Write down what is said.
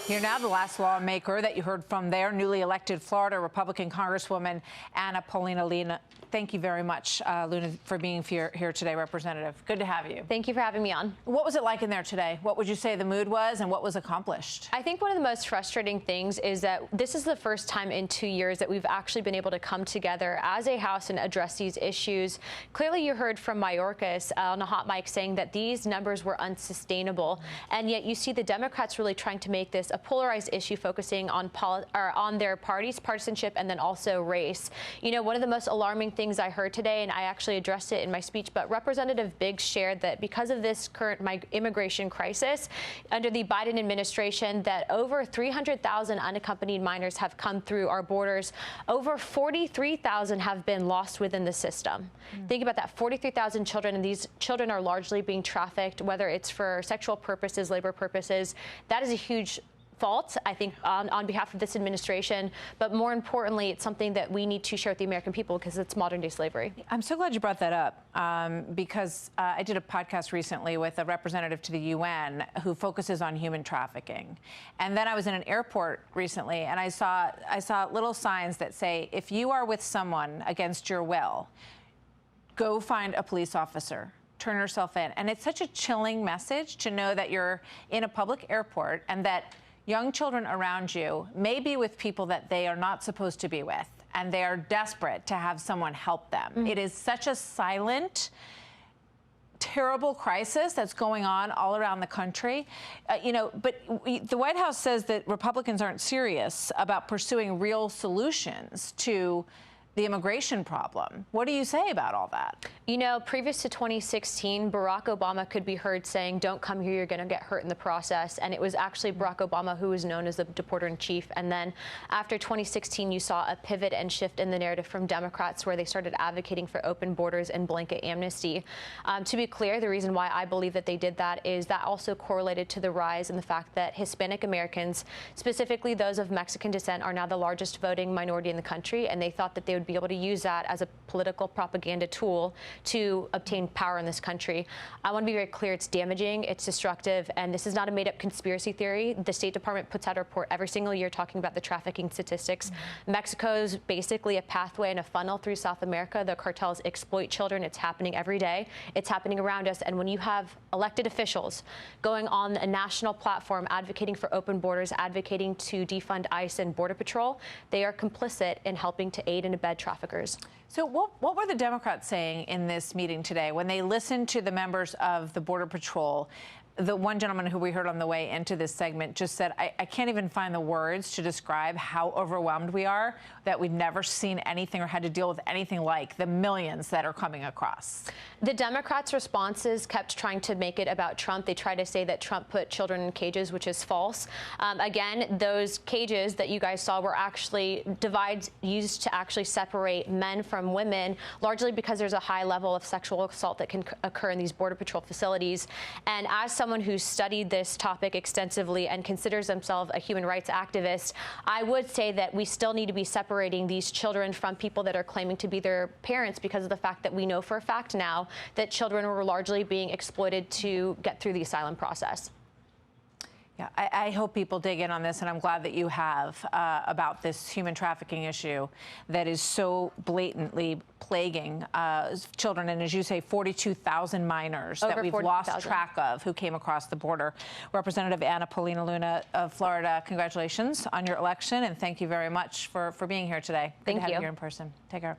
You're now the last lawmaker that you heard from there, newly elected Florida Republican Congresswoman Paulina Luna. Thank you very much, Luna, for being here today, Representative. Good to have you. Thank you for having me on. What was it like in there today? What would you say the mood was and what was accomplished? I think one of the most frustrating things is that this is the first time in 2 years that we've actually been able to come together as a House and address these issues. Clearly, you heard from Mayorkas on a hot mic saying that these numbers were unsustainable, and yet you see the Democrats really trying to make this a polarized issue, focusing on their party's partisanship and then also race. You know, one of the most alarming things I heard today, and I actually addressed it in my speech, but Representative Biggs shared that because of this current immigration crisis under the Biden administration, that over 300,000 unaccompanied minors have come through our borders. Over 43,000 have been lost within the system. Think about that, 43,000 children, and these children are largely being trafficked, whether it's for sexual purposes, labor purposes. That is a huge fault, I think, on behalf of this administration. But more importantly, it's something that we need to share with the American people because it's modern day slavery. I'm so glad you brought that up because I did a podcast recently with a representative to the UN who focuses on human trafficking. And then I was in an airport recently and I saw little signs that say, if you are with someone against your will, go find a police officer. Turn yourself in. And it's such a chilling message to know that you're in a public airport and that young children around you may be with people that they are not supposed to be with, and they are desperate to have someone help them. It is such a silent, terrible crisis that's going on all around the country. But the White House says that Republicans aren't serious about pursuing real solutions to the immigration problem. What do you say about all that? You know, previous to 2016, Barack Obama could be heard saying, don't come here, you're going to get hurt in the process. And it was actually Barack Obama who was known as the deporter-in-chief. And then after 2016, you saw a pivot and shift in the narrative from Democrats where they started advocating for open borders and blanket amnesty. To be clear, the reason why I believe that they did that is that also correlated to the rise in the fact that Hispanic Americans, specifically those of Mexican descent, are now the largest voting minority in the country. And they thought that they would be able to use that as a political propaganda tool to obtain power in this country. I want to be very clear, it's damaging, it's destructive, and this is not a made-up conspiracy theory. The State Department puts out a report every single year talking about the trafficking statistics. Mexico's basically a pathway and a funnel through South America. The cartels exploit children. It's happening every day. It's happening around us. And when you have elected officials going on a national platform advocating for open borders, advocating to defund ICE and Border Patrol, they are complicit in helping to aid and abet traffickers. So what were the Democrats saying in this meeting today when they listened to the members of the Border Patrol? The one gentleman who we heard on the way into this segment just said, I can't even find the words to describe how overwhelmed we are, that we've never seen anything or had to deal with anything like the millions that are coming across. The Democrats' responses kept trying to make it about Trump. They try to say that Trump put children in cages, which is false. Again, those cages that you guys saw were actually divides used to actually separate men from women, largely because there's a high level of sexual assault that can occur in these Border Patrol facilities. And as someone who's studied this topic extensively and considers themselves a human rights activist, I would say that we still need to be separating these children from people that are claiming to be their parents because of the fact that we know for a fact now that children were largely being exploited to get through the asylum process. Yeah, I hope people dig in on this, and I'm glad that you have, about this human trafficking issue that is so blatantly plaguing children. And as you say, 42,000 minors that we've lost track of who came across the border. Representative Paulina Luna of Florida, congratulations on your election, and thank you very much for being here today. Thank you. Good to have you here in person. Take care.